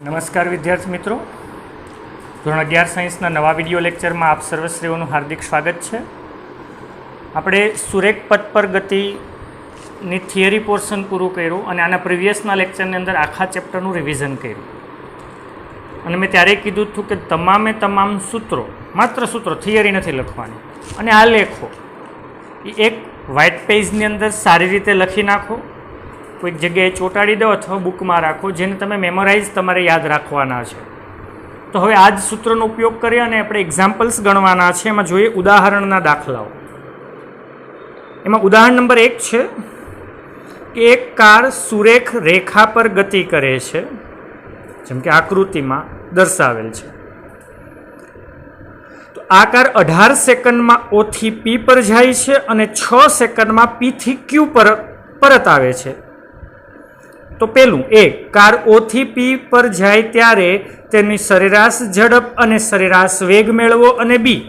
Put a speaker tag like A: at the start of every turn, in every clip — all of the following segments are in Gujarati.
A: નમસ્કાર વિદ્યાર્થી મિત્રો, ધોરણ 11 સાયન્સના નવા વિડીયો લેક્ચરમાં આપ સર્વશ્રીઓનું હાર્દિક સ્વાગત છે. આપણે સુરેખ પથ પર ગતિની થિયરી પોર્શન પૂરું કર્યું અને આના પ્રિવિયસના લેક્ચરની અંદર આખા ચેપ્ટરનું રિવિઝન કર્યું. અને મેં ત્યારે કીધું હતું કે તમામ સૂત્રો, માત્ર સૂત્રો, થિયરી નથી લખવાની, અને આ લેખો એ એક વ્હાઇટ પેજની અંદર સારી રીતે લખી નાખો, કોઈક જગ્યાએ ચોંટાડી દો અથવા બુકમાં રાખો, જેને તમે મેમોરાઇઝ તમારે યાદ રાખવાના છે. તો હવે આ જ સૂત્રનો ઉપયોગ કરીએ અને આપણે એક્ઝામ્પલ્સ ગણવાના છે. એમાં જોઈએ ઉદાહરણના દાખલાઓ. એમાં ઉદાહરણ નંબર 1 છે કે એક કાર સુરેખ રેખા પર ગતિ કરે છે, જેમ કે આકૃતિમાં દર્શાવેલ છે. તો આ કાર 18 સેકન્ડમાં O થી P પર જાય છે અને 6 સેકન્ડમાં P થી Q પર પરત આવે છે. તો પહેલું, એ કાર O થી P પર જાય ત્યારે તેની સરેરાશ ઝડપ અને સરેરાશ વેગ મેળવો, અને બી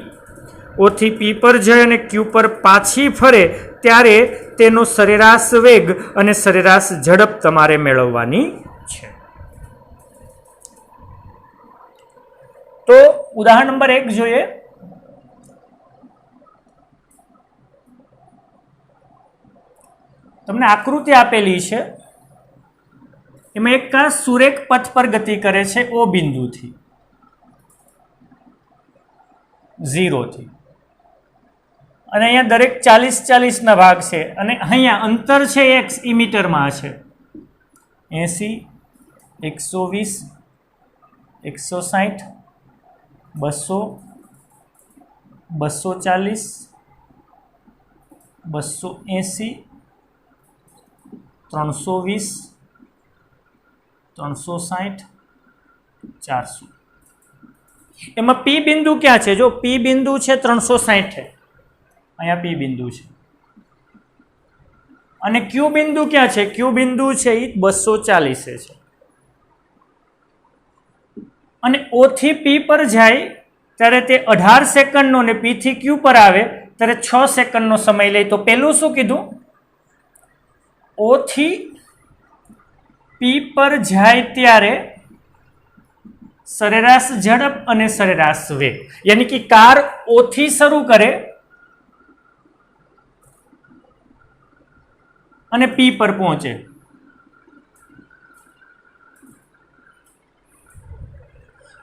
A: O થી P પર જાય અને Q પર પાછી ફરે ત્યારે તેનો સરેરાશ વેગ અને સરેરાશ ઝડપ તમારે મેળવવાની છે. તો ઉદાહરણ નંબર 1 જોઈએ. તમને આકૃતિ આપેલી છે, એમાં એક કાર સુરેખ પથ પર ગતિ કરે છે O બિંદુથી, 0 થી, અને અહીંયા દરેક 40-40 ભાગ છે, અને અહીંયા અંતર છે x ઈ મીટરમાં છે, 80, 120, 160, 200, 240, 280, 320, 360, 400. એમાં P બિંદુ ક્યાં છે? જો P બિંદુ છે 360, અહીંયા P બિંદુ છે, અને Q બિંદુ ક્યાં છે? Q બિંદુ છે એ 240 છે. અને O થી P પર જાય ત્યારે તે 18 સેકન્ડનો, ને P થી Q પર આવે ત્યારે 6 સેકન્ડનો સમય લે. તો પેલું શું કીધું? O થી P પર જાય ત્યારે સરેરાશ ઝડપ અને સરેરાશ વેગ, યાની કે કાર O થી શરૂ કરે અને P પર પહોંચે.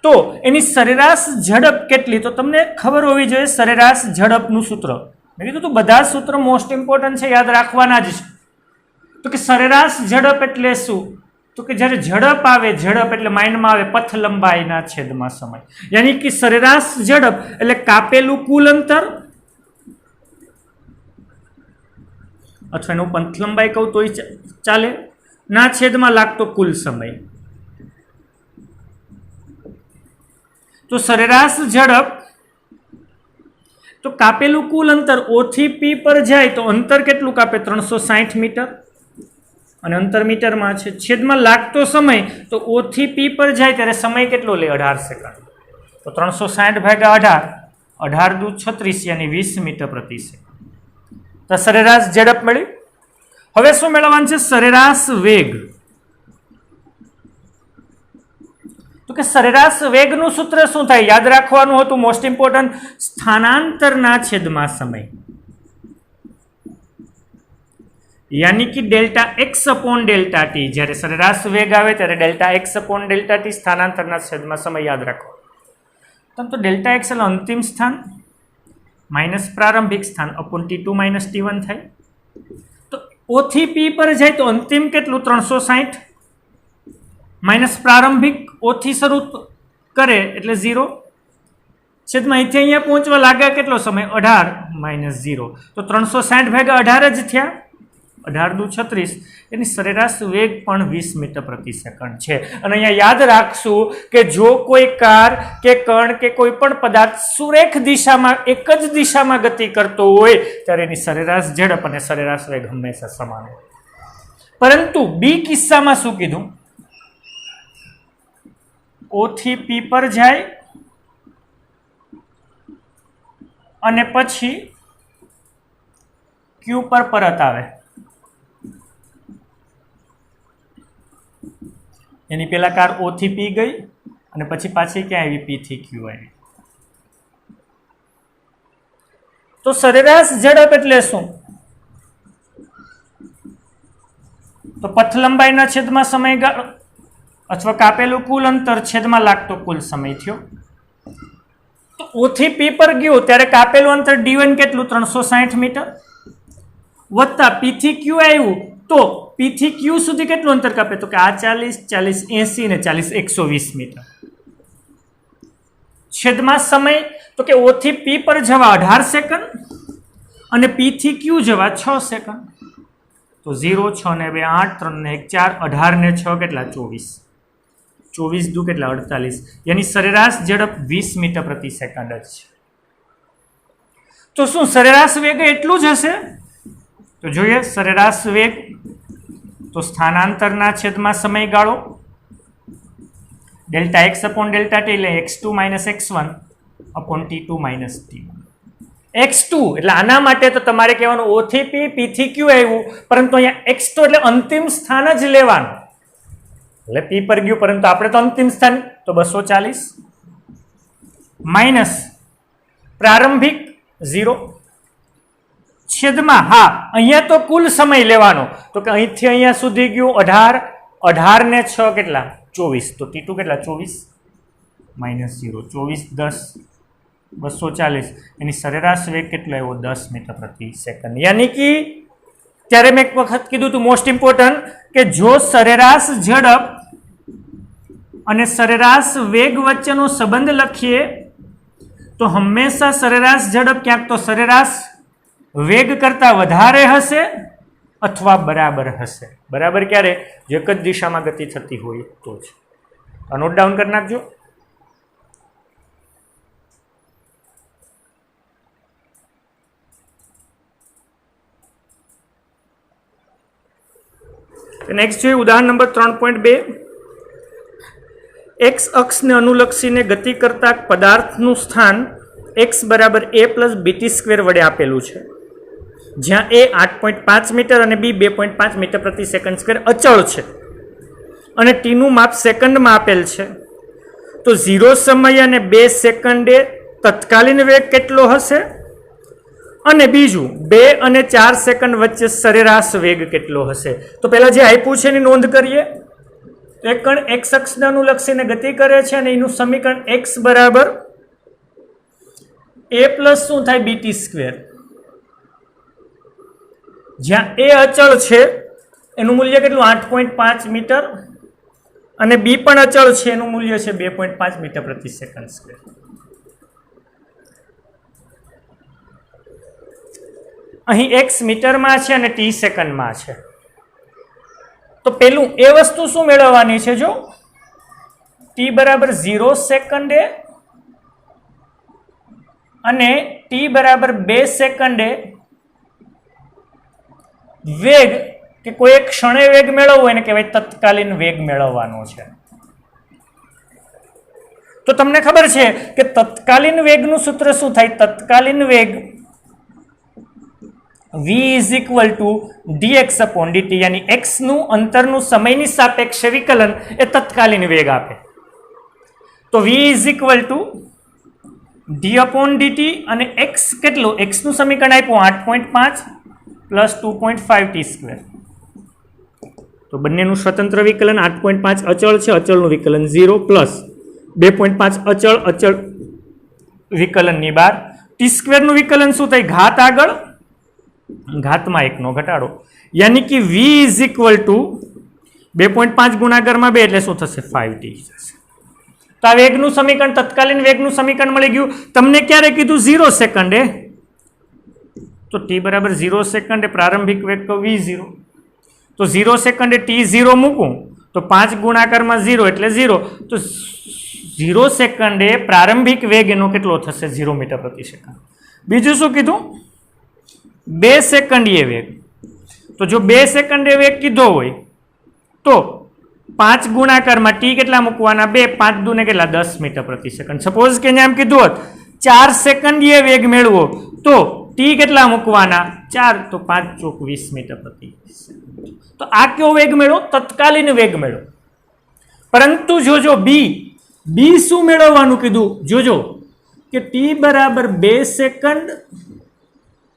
A: તો એની સરેરાશ ઝડપ કેટલી? તો તમને ખબર હોવી જોઈએ સરેરાશ ઝડપનું સૂત્ર. મેં કીધું તો બધા સૂત્ર મોસ્ટ ઇમ્પોર્ટન્ટ છે, યાદ રાખવાના જ છે. તો કે સરેરાશ ઝડપ એટલે શું? તો કે જ્યારે ઝડપ આવે, ઝડપ એટલે માઇન્ડમાં આવે પથ લંબાઈના છેદમાં સમય, યાની કે સરેરાશ ઝડપ એટલે કાપેલું કુલ અંતર, અથવા એનું પથ લંબાઈ કહું તોય ચાલે, ના છેદમાં લાગતો કુલ સમય. તો સરેરાશ ઝડપ તો કાપેલું કુલ અંતર O થી P પર જાય તો અંતર કેટલું કાપે? 360 મીટર, અને અંતર મીટરમાં છે. છેદમાં લાગતો સમય તો O થી P પર જાય ત્યારે સમય કેટલો લે? 18 સેકન્ડ. તો 360 ભાગ્યા 18, 18 દુ 36, યાની 20 મીટર પ્રતિ સેકન્ડ. તો સરેરાશ ઝડપ મળી. હવે શું મેળવવાનું છે? સરેરાશ વેગ. તો કે સરેરાશ વેગનું સૂત્ર શું થાય? યાદ રાખવાનું હતું, મોસ્ટ ઇમ્પોર્ટન્ટ, સ્થાનાંતરના છેદમાં સમય, યાની કે delta X upon delta T. જ્યારે સરેરાશ વેગ આવે ત્યારે delta X upon delta T સ્થાનાંતરના છેદમાં સમય યાદ રાખો. તો ડેલ્ટા એક્સ એટલે અંતિમ સ્થાન માઇનસ પ્રારંભિક સ્થાન અપોન T2 માઇનસ T1 થાય. તો O થી P પર જાય તો અંતિમ કેટલું? 360 માઇનસ પ્રારંભિક O થી શરૂ કરે એટલે 0, છેદમાં અહીંથી અહીંયા પહોંચવા લાગ્યા કેટલો સમય? 18 માઇનસ 0. તો 360 ભાગ્યા 18 જ થયા, 18 દુ 36, એની સરેરાશ વેગ પણ 20 મીટર પ્રતિ સેકન્ડ છે. અને અહીંયા યાદ રાખશું કે જો કોઈ કાર કે કણ કે કોઈ પણ પદાર્થ સુરેખ દિશામાં, એક જ દિશામાં ગતિ કરતો હોય ત્યારે એની સરેરાશ ઝડપ અને સરેરાશ વેગ હંમેશા સમાન હોય. પરંતુ બી કિસ્સામાં શું કીધું? O થી P પર જાય અને પછી Q પર પરત આવે. એની પહેલા કાર O થી P ગઈ અને પછી પાછી ક્યાં આવી? P થી Q આવી. તો સરેરાશ ઝડપ એટલે શું? તો પથ લંબાઈના છેદમાં સમયગાળો અથવા કાપેલું કુલ અંતર છેદમાં લાગતો કુલ સમય થયો. તો O થી P પર ગયું ત્યારે કાપેલું અંતર D1 કેટલું? 360 મીટર વત્તા P થી Q આવ્યું તો P થી Q સુધી કેટલું અંતર કાપે? તો કે આ 40, 40, 80 ને 40, 120 મીટર. છેદમાં સમય તો કે O થી P પર જવા 18 સેકન્ડ અને P થી Q જવા 6 સેકન્ડ. તો 0, 6 ને 2 8, 3 ને 1 4, 18 ને 6 કેટલા? 24. 24 દુ કેટલા? 48. यानी સરેરાશ ઝડપ 20 મીટર પ્રતિ સેકન્ડ જ છે. તો શું સરેરાશ વેગ એટલું જ હશે? તો જોઈએ સરેરાશ વેગ તો સ્થાનાંતરના છેદમાં સમયગાળો delta x upon delta t એટલે x2 minus x1 upon t2 minus t1. x2 એટલે આના માટે તો તમારે કહેવાનું O થી P, P થી Q આવ્યું, પરંતુ અહીંયા x2 એટલે અંતિમ સ્થાન જ લેવાનું. એટલે P પર ગયું પરંતુ આપણે તો અંતિમ સ્થાન તો 240 માઇનસ પ્રારંભિક 0 છેદમાં હા અહીંયા તો કુલ સમય લેવાનો તો કે અહીંથી અહીંયા સુધી ગયું 18, 18 ને 6 કેટલા? 24. તો T2 કેટલા? 24 માઇનસ 0, 24 10 240. એની સરેરાશ વેગ કેટલો આવ્યો? 10 મીટર પ્રતિ સેકન્ડ. યાની કે ત્યારે મેં એક વખત કીધું હતું મોસ્ટ ઇમ્પોર્ટન્ટ કે જો સરેરાશ ઝડપ અને સરેરાશ વેગ વચ્ચેનો સંબંધ લખીએ તો હંમેશા સરેરાશ ઝડપ ક્યાંક તો સરેરાશ વેગ કરતા વધારે હશે અથવા બરાબર હશે. બરાબર ક્યારે? જો એક જ દિશામાં ગતિ થતી હોય તો જ. નોટ ડાઉન કરી નાખજો. નેક્સ્ટ જોઈએ ઉદાહરણ નંબર 3.2. એક્સ અક્ષને અનુલક્ષીને ગતિ કરતા પદાર્થનું સ્થાન x બરાબર a પ્લસ બીટી સ્ક્વેર વડે આપેલું છે, જ્યાં a 8.5 મીટર અને b 2.5 મીટર પ્રતિ સેકન્ડ સ્ક્વેર અચળ છે અને t નું માપ સેકન્ડમાં આપેલ છે. તો 0 સમય અને 2 સેકન્ડે તત્કાલીન વેગ કેટલો હશે અને બીજું 2 અને 4 સેકન્ડ વચ્ચે સરેરાશ વેગ કેટલો હશે? તો પહેલા જે આપ્યું છે એની નોંધ કરીએ. એક કણ x અક્ષને અનુલક્ષીને ગતિ કરે છે અને એનું સમીકરણ x બરાબર a પ્લસ શું થાય? BT square. જ્યાં a અચળ છે એનું મૂલ્ય કેટલું? 8.5 મીટર અને b પણ અચળ છે એનું મૂલ્ય છે 2.5 મીટર પ્રતિ સેકન્ડ સ્ક્વેર. અહીં x મીટરમાં છે અને t સેકન્ડમાં છે. તો પેલું એ વસ્તુ શું મેળવવાની છે? જો t બરાબર 0 સેકન્ડે અને t બરાબર 2 સેકન્ડે વેગ કે કોઈ એક ક્ષણે વેગ મેળવવો એને કહેવાય તત્કાલીન વેગ મેળવવાનો છે. તો તમને ખબર છે કે તત્કાલીન વેગનું સૂત્ર શું થાય? તત્કાલીન વેગ v is equal to dx upon dt, यानी x નું અંતરનું સમયની સાપેક્ષે વિકલન એ તત્કાલીન વેગ આપે. તો v is equal to d upon dt અને x કેટલું? x નું સમીકરણ આપ્યું 8.5 પ્લસ 2.5 t સ્ક્વેર. તો બંનેનું સ્વતંત્ર વિકલન 8.5 અચળ છે, અચળનું વિકલન 0 પ્લસ 2.5 અચળ, અચળ વિકલનની બહાર. ટી સ્ક્વેરનું વિકલન શું થાય? ઘાત આગળ, ઘાતમાં 1 નો ઘટાડો. યાની કે v ઇઝ ઇક્વલ ટુ 2.5 ગુણાકારમાં 2 એટલે શું થશે? 5t થશે. તો આ વેગનું સમીકરણ, તત્કાલીન વેગનું સમીકરણ મળી ગયું. તમને ક્યારે કીધું? 0 સેકન્ડે. તો t બરાબર 0 સેકન્ડે પ્રારંભિક વેગ તો v0. તો 0 સેકન્ડે t0 મૂકું તો 5 ગુણાકારમાં 0 એટલે 0. તો 0 સેકન્ડે પ્રારંભિક વેગ એનો કેટલો થશે? 0 મીટર પ્રતિ સેકન્ડ. બીજું શું કીધું? 2 સેકન્ડીય વેગ. તો જો 2 સેકન્ડે વેગ કીધો હોય તો 5 ગુણાકારમાં t કેટલા મૂકવાના? 2, 5 દુ ને કેટલા? 10 મીટર પ્રતિ સેકન્ડ. સપોઝ કે એમ કીધું હોત 4 સેકન્ડીય વેગ મેળવો તો t કેટલા મૂકવાના? 4, તો 5 ચોક 20 મીટર પ્રતિ સેકન્ડ. તો આ કયો વેગ મેળવો? તત્કાલીન વેગ મેળવો. પરંતુ જોજો બી શું મેળવવાનું કીધું જોજો કે ટી બરાબર 2 સેકન્ડ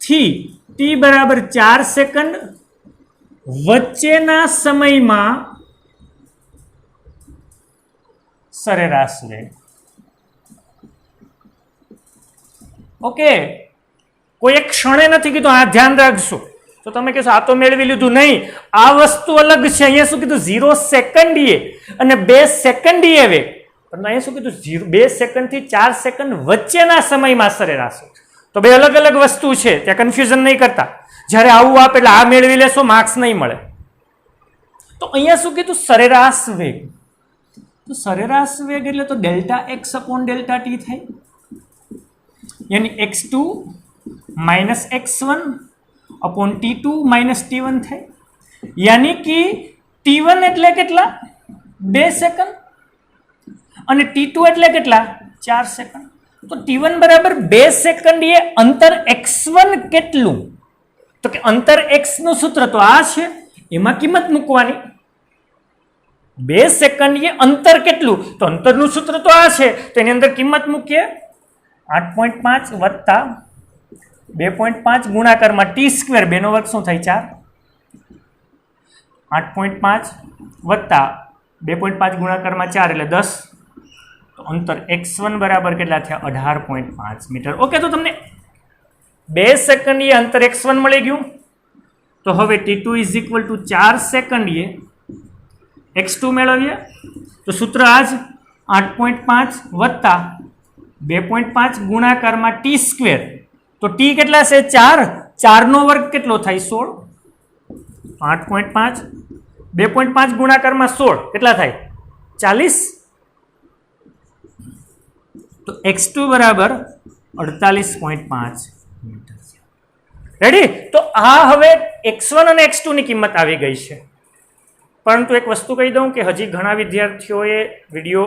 A: થી ટી બરાબર 4 સેકન્ડ વચ્ચેના સમયમાં સરેરાશ વેગ. ઓકે, કોઈ એક ક્ષણે નથી કીધું, આ ધ્યાન રાખજો. તો તમે કહેશો આ તો મેળવી લીધું, નહીં, આ વસ્તુ અલગ છે. અહીંયા શું કીધું 0 સેકન્ડીએ અને 2 સેકન્ડીએ વેગ, પણ અહીંયા શું કીધું 2 સેકન્ડ થી 4 સેકન્ડ વચ્ચેના સમયમાં સરેરાશ. તો બે અલગ અલગ વસ્તુ છે, ત્યાં કન્ફ્યુઝન નહીં કરતા. જ્યારે આવું આપે એટલે આ મેળવી લેશો, માર્ક્સ નહીં મળે. તો અહીંયા શું કીધું સરેરાશ વેગ. તો સરેરાશ વેગ એટલે તો delta X upon delta T થાય, યાની x2 minus x1 upon t2 minus t1 થાય. યાની કે t1 એટલે કેટલા 2 સેકન્ડ અને t2 એટલે કેટલા 4 સેકન્ડ. તો t1 બરાબર 2 સેકન્ડ એ અંતર x1 કેટલું, તો કે અંતર x નું સૂત્ર તો આ છે, એમાં કિંમત મૂકવાની. 2 સેકન્ડ એ અંતર કેટલું, તો અંતરનું સૂત્ર તો આ છે, તો એની અંદર કિંમત મૂકીએ 8.5 વત્તા 2.5 ગુણાકારમાં ટી સ્ક્વેર, 2 નો વર્ગ શું થાય 4, 8.5 વત્તા 2.5 ગુણાકારમાં 4 એટલે 10. તો અંતર x1 બરાબર કેટલા થયા 18.5 મીટર. ઓકે, તો તમને 2 સેકન્ડ એ અંતર x1 મળી ગયું. તો હવે t2 is equal to 4 second A x2 મેળવીએ. તો સૂત્ર આ જ 8.5 વત્તા 2.5 ગુણાકારમાં ટી સ્ક્વેર. તો ટી કેટલા છે 4, 4 નો વર્ગ કેટલો થાય 16. 8.5 2.5 ગુણાકારમાં 16 કેટલા થાય 40. તો x2 બરાબર 48.5 મીટર. રેડી. તો આ હવે x1 અને x2 ની કિંમત આવી ગઈ છે. પરંતુ એક વસ્તુ કહી દઉં કે હજી ઘણા વિદ્યાર્થીઓએ વિડીયો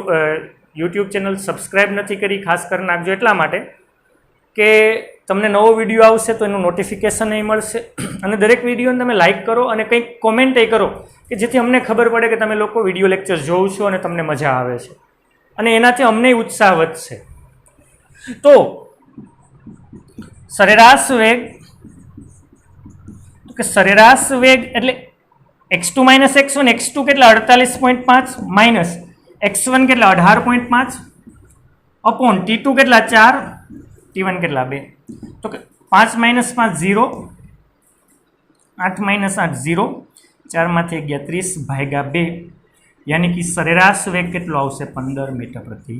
A: યુટ્યુબ ચેનલ સબસ્ક્રાઈબ નથી કરી, ખાસ કરી નાખજો એટલા માટે કે તમને નવો વિડીયો આવશે તો એનું નોટિફિકેશન નહીં મળશે. અને દરેક વિડીયોને તમે લાઇક કરો અને કંઈક કોમેન્ટ એ કરો કે જેથી અમને ખબર પડે કે તમે લોકો વિડીયો લેક્ચર જોવો છો અને તમને મજા આવે છે, અને એનાથી અમને ઉત્સાહ વધશે. તો સરેરાશ વેગ, તો કે સરેરાશ વેગ એટલે x2 માઇનસ x1, x2 કેટલા 48.5 માઇનસ x1 કેટલા 18.5 અપોન t2 કેટલા 4, t1 કેટલા 2. તો કે 5 માઇનસ 5 0, 8 માઇનસ 8 0, 4 માંથી 30 ભાગ્યા 2, યાની કે સરેરાશ વેગ કેટલો આવશે 15 મીટર પ્રતિ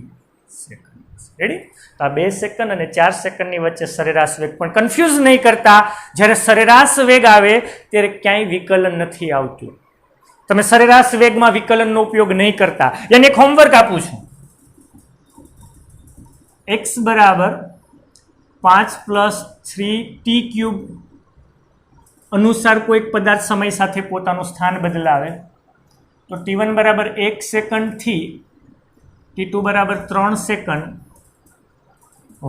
A: સેકન્ડ. રેડી. તો આ 2 સેકન્ડ અને 4 સેકન્ડની વચ્ચે સરેરાશ વેગ. પણ કન્ફ્યુઝ નહીં કરતા, જ્યારે સરેરાશ વેગ આવે ત્યારે ક્યાંય વિકલન નથી આવતું. તમે સરેરાશ વેગમાં વિકલનનો ઉપયોગ નહીં કરતા. યાની એક હોમવર્ક આપું છું. x બરાબર 5 + 3t³ અનુસાર કોઈક પદાર્થ સમય સાથે પોતાનું સ્થાન બદલાવે તો t1 બરાબર 1 સેકન્ડથી t2 બરાબર 3 સેકન્ડ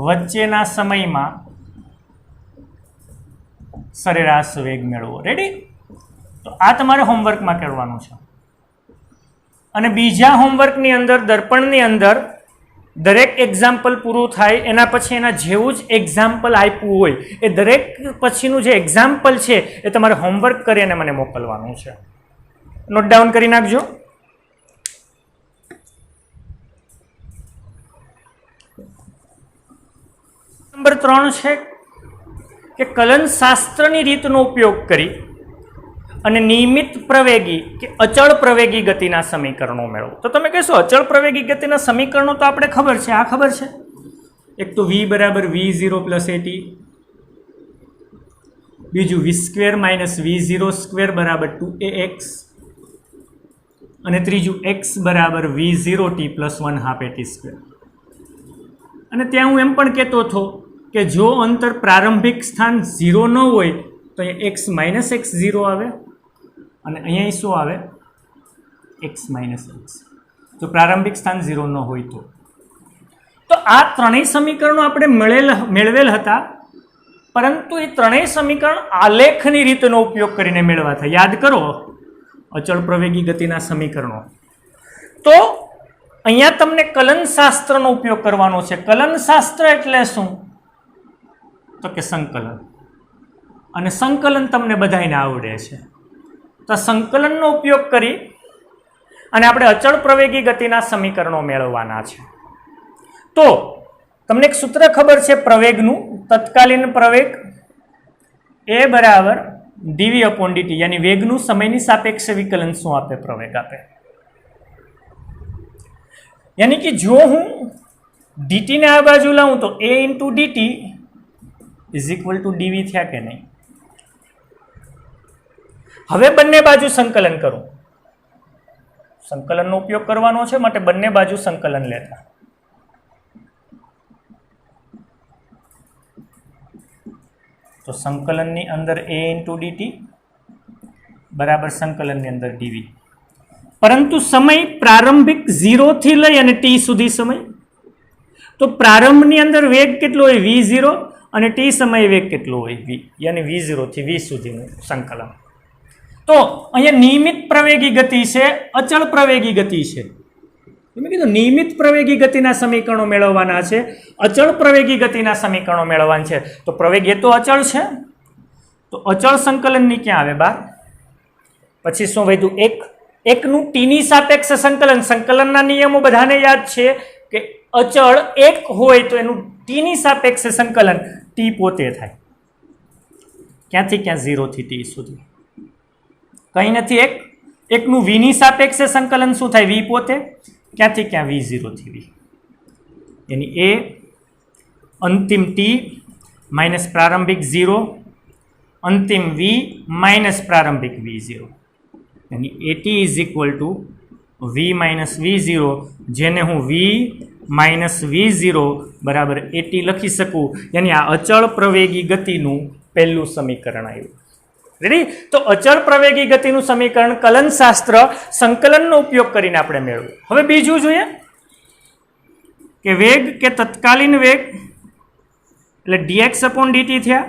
A: વચ્ચેના સમયમાં સરેરાશ વેગ મેળવો. રેડી. તો આ તમારે હોમવર્કમાં કરવાનું છે. અને બીજા હોમવર્કની અંદર દર્પણની અંદર દરેક એક્ઝામ્પલ પૂરું થાય એના પછી એના જેવું જ એક્ઝામ્પલ આપ્યું હોય એ દરેક પછીનું જે એક્ઝામ્પલ છે એ તમારે હોમવર્ક કરી અને મને મોકલવાનું છે. નોટ ડાઉન કરી નાખજો. નંબર 3 છે કે કલનશાસ્ત્રની રીતનો ઉપયોગ કરી અને નિયમિત પ્રવેગી કે અચળ પ્રવેગી ગતિના સમીકરણો મેળવો. તો તમે કહેશો અચળ પ્રવેગી ગતિના સમીકરણો તો આપણે ખબર છે, આ ખબર છે. એક તો v બરાબર v0 + at, બીજું v² - v0² બરાબર 2ax, અને ત્રીજું x બરાબર v0t + 1/2 at². અને ત્યાં હું એમ પણ કહેતો હતો કે જો અંતર પ્રારંભિક સ્થાન 0 ન હોય તો અહીંયા x - x0 આવે અને અહીંયા શું આવે x - x. તો પ્રારંભિક સ્થાન 0 ન હોય તો આ ત્રણેય સમીકરણો આપણે મેળવેલ હતા, પરંતુ એ ત્રણેય સમીકરણ આલેખની રીતનો ઉપયોગ કરીને મેળવા હતા. યાદ કરો અચળ પ્રવેગી ગતિના સમીકરણો. तो अहींया तमने कलनशास्त्रनो उपयोग करवानो छे। कलनशास्त्र एटले शुं? तो के संकलन, अने संकलन तमने बधाईने आवडे छे। तो संकलननो उपयोग करी अने आपणे अचल प्रवेगी गतिना समीकरणो मेळववाना छे। तो तमने एक सूत्र खबर छे प्रवेगनुं, तत्कालीन प्रवेग ए बराबर dv अपॉन dt, यानी वेगनुं समयनी सापेक्ष विकलन शुं आपे? प्रवेग आपे। यानी कि जो हूँ dt ने आ बाजू लाऊं तो a into dt is equal to dv थया के नहीं? हवे बंने बाजू संकलन करूं, संकलन नो उपयोग करवानो छे माटे बंने बाजू संकलन लेता। तो संकलन नी अंदर a इंटू dt बराबर संकलन नी अंदर dv, परंतु समय प्रारंभिक 0 थी लई अने t सुधी समय। तो प्रारंभ नी अंदर वेग केटलो होय? v0, अने t समय वेग केटलो होय? v, यानी v0 थी v सुधीनुं संकलन। तो अहींया नियमित प्रवेगी गति छे, अचल प्रवेगी गति छे। मैं कीधुं नियमित प्रवेगी गतिना समीकरणो मेळववाना छे, अचल प्रवेगी गतिना समीकरणो मेळववाना छे। तो प्रवेग ए तो अचल छे, तो अचल संकलननी क्यां आवे? बार। पछी शुं वध्युं? एक। एकनुं टीनी सापेक्ष संकलन, संकलनना नियमो बधाने याद छे के अचल एक होय तो एनुं टीनी सापेक्ष संकलन टी पोते थाय। क्यांथी क्यां? 0 थी टी सुधी। कहीं नहीं। एक एकनु वी नी सापेक्ष संकलन शू थाय? वी पोते। क्यांथी क्यां? v0 थी v, यानी ए अंतिम t माइनस प्रारंभिक 0, अंतिम v माइनस प्रारंभिक v0, यानी at is equal to v minus v0, जेने हूँ v माइनस v0 बराबर at लखी सकूँ। यानी आ अचल प्रवेगी गतिनुं पहेलुं समीकरण आव्युं। रेडी? तो अचल प्रवेगी गतिनुं समीकरण कलनशास्त्र संकलननो उपयोग करीने आपणे मेळव्युं। हवे बीजुं जोईए के वेग के तत्कालीन वेग એટલે dx अपॉन dt थया।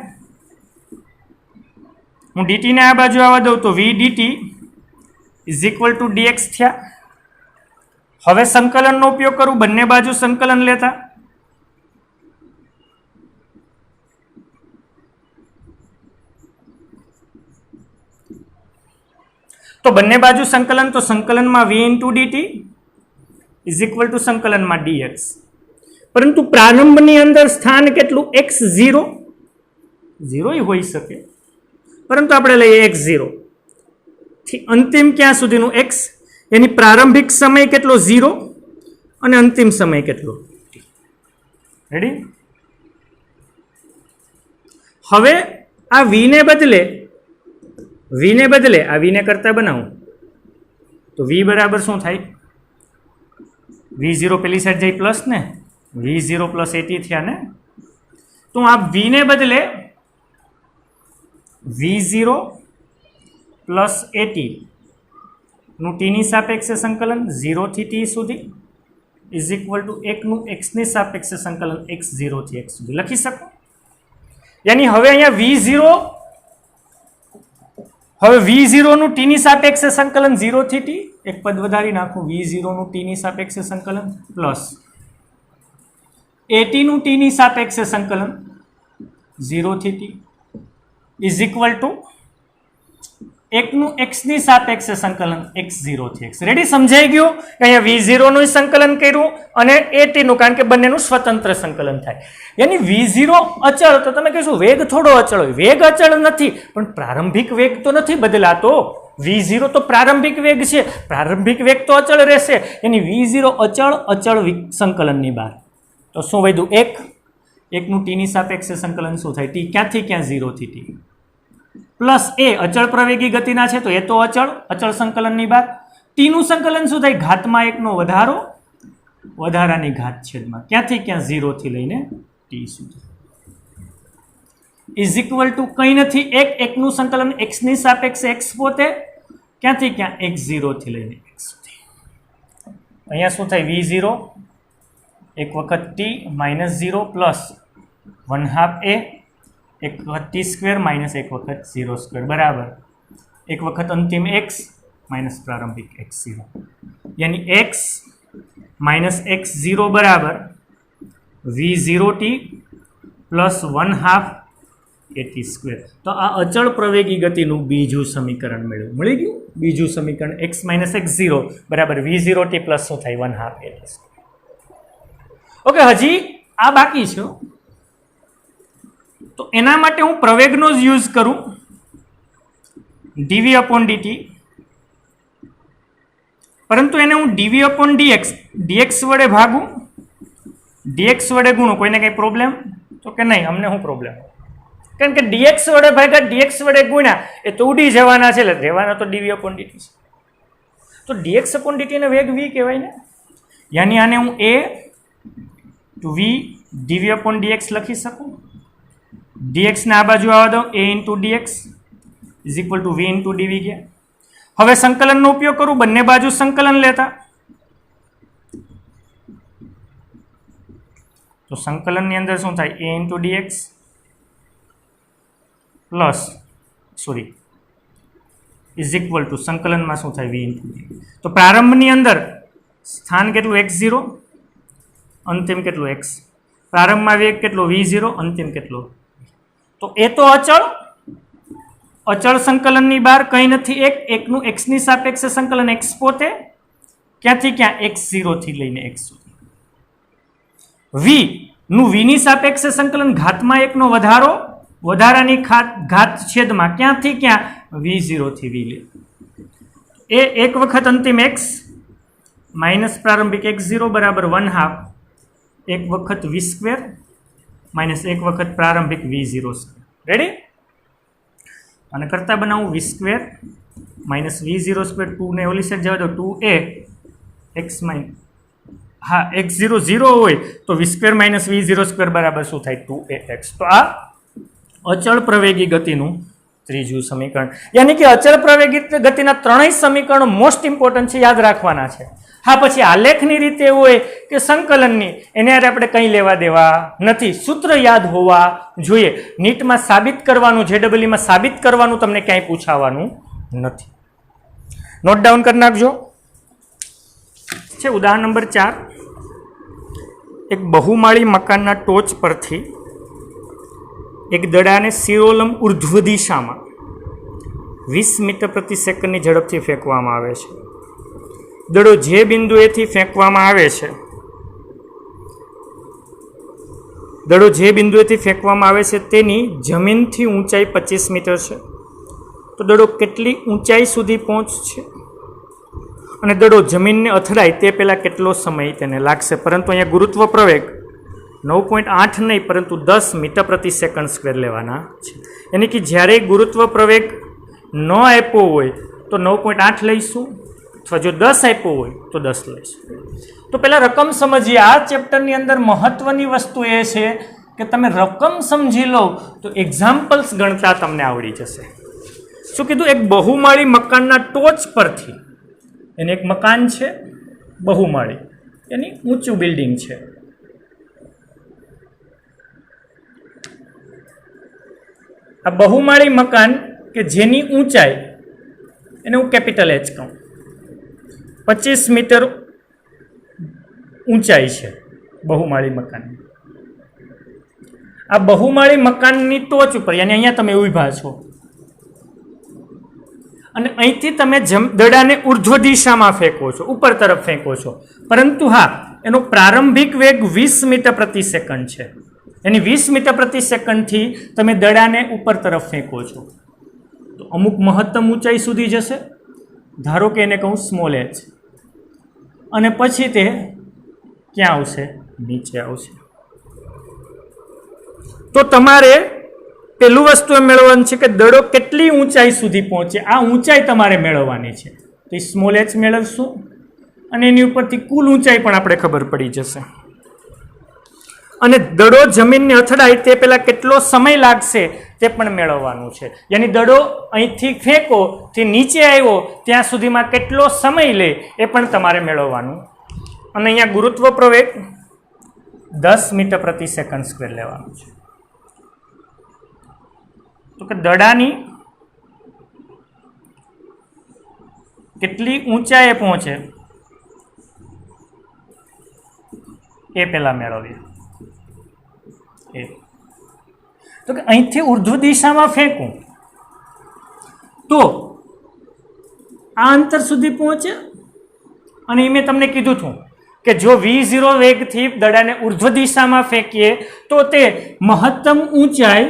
A: हूँ dt ने आ बाजू आवा दઉં तो v dt is equal to dx थया। हवे संकलननो उपयोग करूं, बंने बाजू संकलन लेता। तो बंने बाजू संकलन, तो संकलन में v into dt is equal to संकलन में dx, परंतु प्रारंभ नी अंदर स्थान केटलू? x0, 0 ही होई सके, परंतु आपणे लईए x0 थी अंतिम क्या सुधीनुं x, यानी प्रारंभिक समय केटलो? 0 अने अंतिम समय केटलो? t। रेडी? हवे आ v ने बदले आ v ने करता बनावुं तो v बराबर शुं थाय? v0 पेली साइड जाई प्लस ने, v0 प्लस at थया ने। तो आप v ने बदले v0 प्लस at नु t नी सापेक्ष संकलन 0 थी t सुधी इज इक्वल टू 1 नु x नी सापेक्ष संकलन x0 थी x सुधी लखी सको। यानी हवे अहींया v0, हवे v0 नु t नी सापेक्ष संकलन 0 थी t, एक पद वधारी नाखुं, v0 नु t नी सापेक्ष संकलन प्लस at नु t नी सापेक्ष संकलन 0 थी t इज इक्वल टू 1 नु x नी सापेक्ष संकलन x0 थी x। रेडी? समझाई गयो? अहींया v0 नु संकलन कर्युं अने at नु, कारण के बंनेनुं स्वतंत्र संकलन थाय। यानी v0 अचल, तो तमे कहो वेग थोड़ो अचल होय, वेग अचल नथी, पण प्रारंभिक वेग तो नथी बदलातो। v0 तो प्रारंभिक वेग छे, प्रारंभिक वेग तो अचल रहेशे, यानी v0 अचल, अचल संकलननी बहार। तो शुं वध्युं? 1 नु t नी सापेक्ष संकलन शुं थाय? t क्यांथी क्यां? 0 थी t प्लस ए अचल प्रवेगी गतिना छे तो ए तो अचल, अचल संकलननी बहार। t नु संकलन शुं थाय? घातमां 1 नो वधारो, वधारानी घात छेदमां क्यांथी क्यां? 0 थी लईने t सुधी इज इक्वल टू कई नहीं, 1 नु संकलन x नी सापेक्ष x पोते, क्यांथी क्यां? x0 थी लईने x सुधी। अहींया शुं थाय? v0 एक वखत t माइनस 0 प्लस 1/2 a, एक वखत t स्क्वेर माइनस एक वखत 0 स्क्वेर बराबर एक वखत अंतिम x माइनस प्रारंभिक x0। यानी x माइनस x0 बराबर v0t प्लस 1/2 at स्क्वेर। तो आ अचल प्रवेगी गतिનું બીજું સમીકરણ મળ્યું, મળી ગયું બીજું સમીકરણ x માઇનસ x0 બરાબર v0t પ્લસ શું થાય 1/2 at સ્ક્વેર। ઓકે, હજી આ બાકી છે, તો એના માટે હું પ્રવેગનો જ યુઝ કરું, dv upon dt, પરંતુ એને હું dv upon dx વડે ભાગું, dx વડે ગુણું, કોઈને કઈ પ્રોબ્લેમ? તો કે નહીં, અમને શું પ્રોબ્લેમ? કારણ કે dx વડે ભાગ્યા dx વડે ગુણ્યા એ તો ઉડી જવાના છે, એટલે રહેવાના તો dv upon dt છે। તો dx upon dt ને વેગ v કહેવાય ને, યાની આને હું a to v dv upon dx લખી શકું, dx ને આ બાજુ આવવા દો, a into dx is equal to v into dv ગયા। હવે સંકલનનો ઉપયોગ કરું, બંને બાજુ સંકલન લેતા, તો સંકલનની અંદર શું થાય a into dx plus is equal to સંકલનમાં શું થાય v into dv। તો પ્રારંભની અંદર સ્થાન કેટલું x0, અંતિમ કેટલું x, પ્રારંભમાં વેગ કેટલો v0, અંતિમ કેટલો, તો એ તો અચળ સંકલનની બહાર કંઈ નથી, એકનું x ની સાપેક્ષે સંકલન x પોતે ક્યાંથી ક્યાં x0 થી લઈને x સુધી, v નું v ની સાપેક્ષે સંકલન ઘાતમાં એકનો વધારાની ઘાત છેદમાં ક્યાંથી ક્યાં v0 થી v લે, એ એક વખત અંતિમ x માઇનસ પ્રારંભિક x0 બરાબર 1/2, એક વખત v સ્ક્વેર માઇનસ એક વખત પ્રારંભિક v0 સ્ક્વેર। રેડી? અને કરતા બનાવું v square minus v0 square, 2 ને ઓલી સાઈડ જવા દો, 2a x માઇનસ, હા x0 0 હોય તો v square minus v0 square બરાબર શું થાય 2ax। તો આ અચળ પ્રવેગી ગતિનું ત્રીજું સમીકરણ, યાની કે અચળ પ્રવેગી ગતિના ત્રણેય સમીકરણો મોસ્ટ ઇમ્પોર્ટન્ટ છે, યાદ રાખવાના છે। હા, પછી આલેખની રીતે એવું હોય કે સંકલનની, એને આપણે કંઈ લેવા દેવા નથી, સૂત્ર યાદ હોવા જોઈએ। નીટમાં સાબિત કરવાનું, જેડબલઈમાં સાબિત કરવાનું તમને ક્યાંય પૂછાવાનું નથી, નોટ ડાઉન કરી નાખજો। છે ઉદાહરણ નંબર 4, એક બહુમાળી મકાનના ટોચ પરથી એક દડાને શિરોલંબ ઉર્ધ્વ દિશામાં 20 મીટર પ્રતિ સેકન્ડની ઝડપથી ફેંકવામાં આવે છે। દડો જે બિંદુએથી ફેંકવામાં આવે છે તેની જમીનથી ઊંચાઈ 25 મીટર છે। તો દડો કેટલી ઊંચાઈ સુધી પહોંચશે અને દડો જમીનને અથડાય તે પહેલાં કેટલો સમય તેને લાગશે, પરંતુ અહીંયા ગુરુત્વ પ્રવેગ 9.8 નહીં પરંતુ 10 મીટર પ્રતિ સેકન્ડ સ્ક્વેર લેવાના છે। એટલે કે જ્યારે ગુરુત્વ પ્રવેગ ન આપ્યો હોય તો 9.8 લઈશું, અથવા જો 10 આપ્યો હોય તો 10 લઈશું। તો પહેલાં રકમ સમજીએ। આ ચેપ્ટરની અંદર મહત્વની વસ્તુ એ છે કે તમે રકમ સમજી લો તો એક્ઝામ્પલ્સ ગણતા તમને આવડી જશે। શું કીધું? એક બહુમાળી મકાનના ટોચ પરથી, એને એક મકાન છે બહુમાળી, એની ઊંચું બિલ્ડિંગ છે, આ બહુમાળી મકાન કે જેની ઊંચાઈ, એને હું કેપિટલ H કહું, 25 મીટર ઊંચાઈ છે બહુમાળી મકાનની। આ બહુમાળી મકાનની ટોચ ઉપર, યાની અહીંયા તમે ઊભા છો અને અહીંથી તમે દડાને ઉર્ધ્વ દિશામાં ફેંકો છો, ઉપર તરફ ફેંકો છો, પરંતુ હા એનો પ્રારંભિક વેગ 20 મીટર પ્રતિ સેકન્ડ છે, એની 20 મીટર પ્રતિ સેકન્ડથી તમે દડાને ઉપર તરફ ફેંકો છો તો અમુક મહત્તમ ઊંચાઈ સુધી જશે, ધારો કે એને કહું સ્મોલ h, અને પછી તે ક્યાં આવશે? નીચે આવશે। તો તમારે પહેલું વસ્તુ એ મેળવવાનું છે કે દડો કેટલી ઊંચાઈ સુધી પહોંચે, આ ઊંચાઈ તમારે મેળવવાની છે। તો એ સ્મોલ h મેળવશું અને એની ઉપરથી કુલ ઊંચાઈ પણ આપણે ખબર પડી જશે, અને દડો જમીનને અથડાય તે પહેલાં કેટલો સમય લાગશે તે પણ મેળવવાનું છે। યાની દડો અહીંથી ફેંકો તે નીચે આવ્યો ત્યાં સુધીમાં કેટલો સમય લે એ પણ તમારે મેળવવાનું, અને અહીંયા ગુરુત્વ પ્રવેગ 10 મીટર પ્રતિ સેકન્ડ સ્ક્વેર લેવાનું છે। તો કે દડાની કેટલી ઊંચાઈએ પહોંચે એ પહેલા મેળવીએ. એ તો કે અહીંથી ઉર્ધ્વ દિશામાં ફેંકું તો આ અંતર સુધી પહોંચે, અને એ મેં તમને કીધું હતું કે જો v0 વેગથી દડાને ઉર્ધ્વ દિશામાં ફેંકીએ તો તે મહત્તમ ઊંચાઈ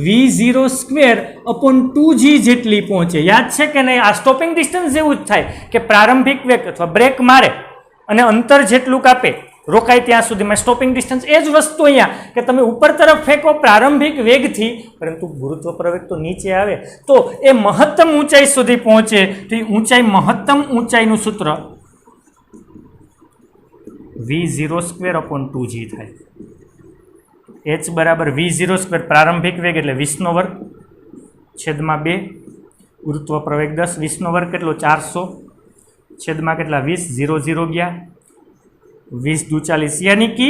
A: v0 સ્ક્વેર અપોન 2g જેટલી પહોંચે. યાદ છે કે નહીં? આ સ્ટોપિંગ ડિસ્ટન્સ જેવું જ થાય કે પ્રારંભિક વેગ અથવા બ્રેક મારે અને અંતર જેટલું કાપે રોકાય ત્યાં સુધીમાં સ્ટોપિંગ ડિસ્ટન્સ. એ જ વસ્તુ અહીંયા કે તમે ઉપર તરફ ફેંકો પ્રારંભિક વેગથી, પરંતુ ગુરુત્વ પ્રવેગ તો નીચે આવે તો એ મહત્તમ ઊંચાઈ સુધી પહોંચે. તો એ ઊંચાઈ મહત્તમ ઊંચાઈનું સૂત્ર v0 સ્ક્વેર અપોન 2g થાય. h બરાબર v0 સ્ક્વેર પ્રારંભિક વેગ એટલે 20નો વર્ગ છેદમાં 2, ગુરુત્વ પ્રવેગ 10, 20નો વર્ગ કેટલો 400 છેદમાં કેટલા 20, 0 0 ગયા 20 દુ 40, યાની કે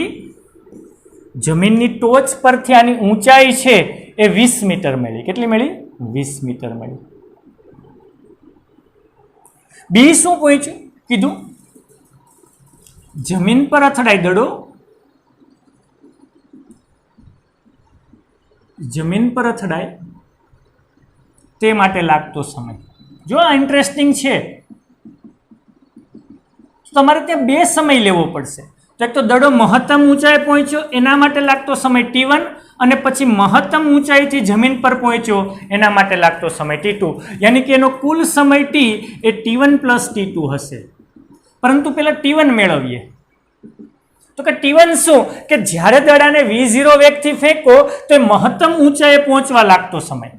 A: જમીનની ટોચ પરથી આની ઊંચાઈ છે એ 20 મીટર મળી. કેટલી મળી? 20 મીટર મળી. બી શું પહોંચ્યું કીધું? જમીન પર અથડાય દડો, જમીન પર અથડાય તે માટે લાગતો સમય. જો આ ઇન્ટરેસ્ટિંગ છે તો તમારે ત્યાં બે સમય લેવો પડશે. તો એક તો દડો મહત્તમ ઊંચાઈ પહોંચ્યો એના માટે લાગતો સમય t1, અને પછી મહત્તમ ઊંચાઈથી જમીન પર પહોંચ્યો એના માટે લાગતો સમય t2. યાની કે એનો કુલ સમય t એ t1 પ્લસ t2 હશે. પરંતુ પહેલાં t1 મેળવીએ. તો કે t1 શું? કે જ્યારે દડાને v0 વેગથી ફેંકો તો એ મહત્તમ ઊંચાઈએ પહોંચવા લાગતો સમય.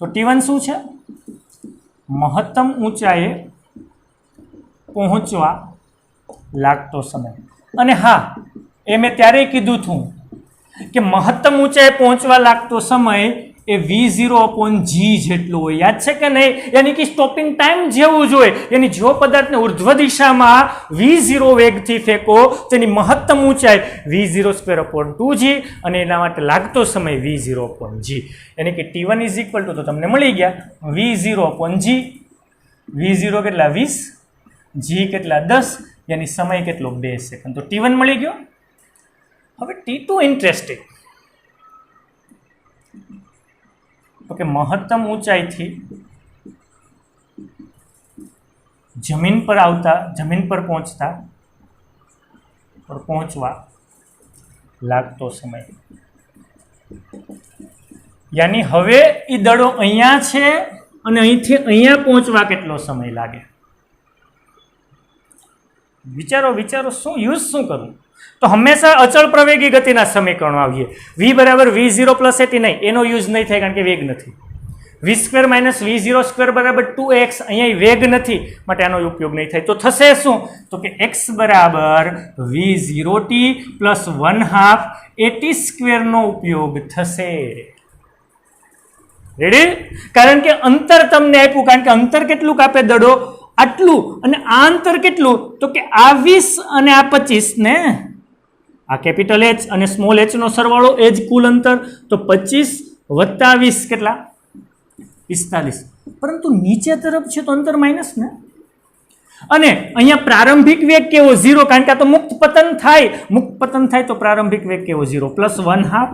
A: તો t1 શું છે? મહત્તમ ઊંચાઈએ પહોંચવા લાગતો સમય. અને હા, એ મેં ત્યારે કીધું હતું કે મહત્તમ ઊંચાઈએ પહોંચવા લાગતો સમય એ v0 અપોન g જેટલું હોય. યાદ છે કે નહીં? યાની કે સ્ટોપિંગ ટાઈમ જેવું જ હોય. યાની જો પદાર્થને ઉર્ધ્વ દિશામાં v0 વેગથી ફેંકો તેની મહત્તમ ઊંચાઈ v0 સ્ક્વેર અપોન 2g, અને એના માટે લાગતો સમય v0 અપોન g. યાની કે t1 ઇઝ ઇક્વલ ટુ, તો તમને મળી ગયા v0 અપોન g. v0 કેટલા 20, g કેટલા 10, યાની સમય કેટલો 2 સેકન્ડ. તો t1 મળી ગયો. હવે t2 ઇન્ટરેસ્ટિંગ. તો કે મહત્તમ ઊંચાઈથી જમીન પર આવતા, જમીન પર પહોંચવા લાગતો સમય. યાની હવે એ દડો અહીંયા છે અને અહીંથી અહીંયા પહોંચવા કેટલો સમય લાગે? વિચારો વિચારો, શું યુઝ શું કરવું? તો હંમેશા અચળ પ્રવેગી ગતિના સમીકરણો આવીએ. v બરાબર v0 પ્લસ at નહીં, એનો યુઝ નહીં થાય કારણ કે વેગ નથી. v square minus v0 square બરાબર 2x, અહીંયા વેગ નથી માટે આનો ઉપયોગ નહીં થાય. તો થશે શું? તો કે x બરાબર v0t પ્લસ 1/2 at સ્ક્વેરનો ઉપયોગ થશે. રેડી? કારણ કે અંતર તમને આપ્યું, કારણ કે અંતર કેટલું કાપે દડો? આટલું. અને આ અંતર કેટલું? તો કે આ 20 અને આ 25 ને આ કેપિટલ H અને સ્મોલ h નો સરવાળો એ જ કુલ અંતર. તો 25 વત્તા 20 કેટલા? 45. પરંતુ નીચે તરફ છે તો અંતર માઇનસ ને. અને અહીંયા પ્રારંભિક વેગ કેવો? 0, કારણ કે આ તો મુક્ત પતન થાય. મુક્ત પતન થાય તો પ્રારંભિક વેગ કેવો? 0 પ્લસ 1/2.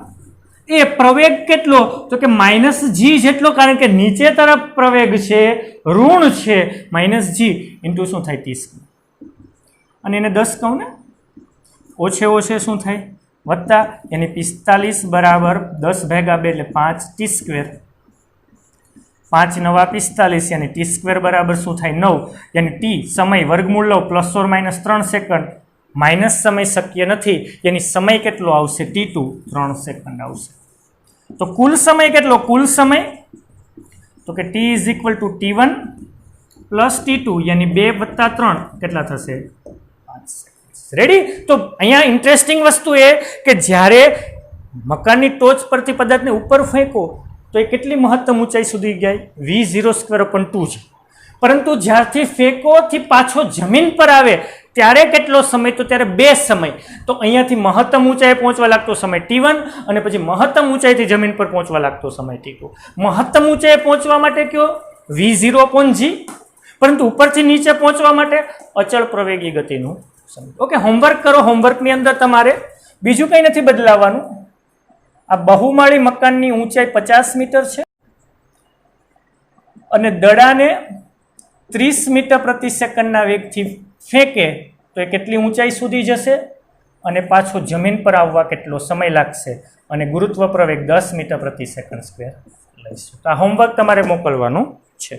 A: એ પ્રવેગ કેટલો? તો કે માઇનસ g જેટલો, કારણ કે નીચે તરફ પ્રવેગ છે, ઋણ છે. માઇનસ g ઇન્ટુ શું થાય? 30. અને એને 10 કહું ને, ઓછે ઓછે શું થાય? વત્તા, એની 45 બરાબર 10 ભાગ્યા 2 એટલે 5 t સ્ક્વેર. 5 નવા 45, યાની t સ્ક્વેર બરાબર શું થાય? 9. યાની t સમય વર્ગમૂળ લો plus or minus 3 second. Minus સમય શક્ય નથી, એની સમય કેટલો આવશે? t2 3 સેકન્ડ આવશે. તો કુલ સમય કેટલો? કુલ સમય તો કે t is equal to t1 plus t2, યાની 2 વત્તા 3 કેટલા થશે? 5 સેકન્ડ. રેડી? તો અહીંયા ઇન્ટરેસ્ટિંગ વસ્તુ એ કે જ્યારે મકાનની ટોચ પરથી પદાર્થને ઉપર ફેંકો તો એ કેટલી મહત્તમ ઊંચાઈ સુધી ગયા? v0 square upon 2g. પરંતુ જ્યારથી ફેંકોથી પાછો જમીન પર આવે ત્યારે કેટલો સમય? તો ત્યારે 2 સમય. તો અહીંયાથી મહત્તમ ઊંચાઈએ પહોંચવા લાગતો સમય t1, અને પછી મહત્તમ ઊંચાઈથી જમીન પર પહોંચવા લાગતો સમય t2. મહત્તમ ઊંચાઈએ પહોંચવા માટે કયો? v0 upon g. પરંતુ ઉપરથી નીચે પહોંચવા માટે અચળ પ્રવેગી ગતિનું ઓકે, હોમવર્ક કરો. હોમવર્કની અંદર તમારે બીજું કંઈ નથી બદલાવવાનું. આ બહુમાળી મકાનની ઊંચાઈ 50 મીટર છે અને દડાને 30 મીટર પ્રતિ સેકન્ડના વેગથી ફેંકે તો એ કેટલી ઊંચાઈ સુધી જશે અને પાછો જમીન પર આવવા કેટલો સમય લાગશે, અને ગુરુત્વ પ્રવેગ 10 મીટર પ્રતિ સેકન્ડ સ્ક્વેર લઈશું. તો આ હોમવર્ક તમારે મોકલવાનું છે.